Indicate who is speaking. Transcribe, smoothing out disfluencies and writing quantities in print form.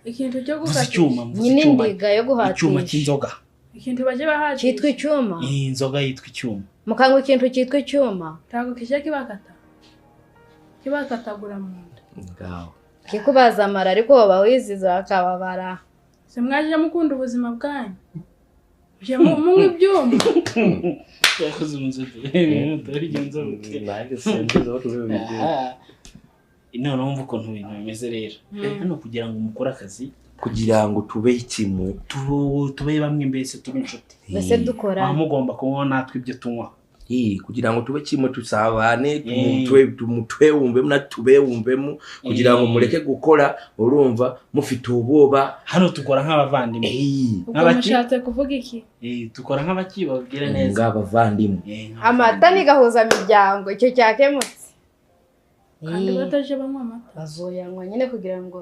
Speaker 1: ikintu cyo
Speaker 2: gusa
Speaker 1: gukata
Speaker 2: icyuma
Speaker 3: nyine ndiga yo guhatisha
Speaker 2: icyuma cy'inzoga
Speaker 1: ikintu baje bahatisha
Speaker 3: cyitwa icyuma
Speaker 2: inzoga yitwa icyuma
Speaker 3: mukangwa ikintu cyitwa icyuma
Speaker 1: tago kije kibakatagura mu nda
Speaker 4: ngaho
Speaker 3: kikubaza amara ariko baba wiziza akababara
Speaker 1: se mwaje mukunda ubuzima bwanyu je mu ibyuma
Speaker 2: yakoze umunsi turigenza buke
Speaker 4: nange sende zo tubibije
Speaker 2: none wumva ukuntu ibintu bimeze rero hano kugira ngo umukore akazi
Speaker 4: kugira ngo tube ikimwe
Speaker 2: tube bamwe mbese tube inshuti
Speaker 3: bese dukora
Speaker 2: mugomba kubona natwe ibyo tunywa
Speaker 4: kugira ngo tube kimwe tusabane tumutwe wumvemo natube wumvemo kugira ngo mureke gukora urumva mufite uboba
Speaker 2: hano tukora nk'abavandimwe
Speaker 1: nk'abashatse kuvuga iki
Speaker 2: tukora nk'abaki babwira neza
Speaker 4: ng'abavandimwe
Speaker 3: amata ni gahuza miryango icyo cyakemutse
Speaker 1: kandi bataje banywa amata
Speaker 3: bazoyanywa nyine kugira ngo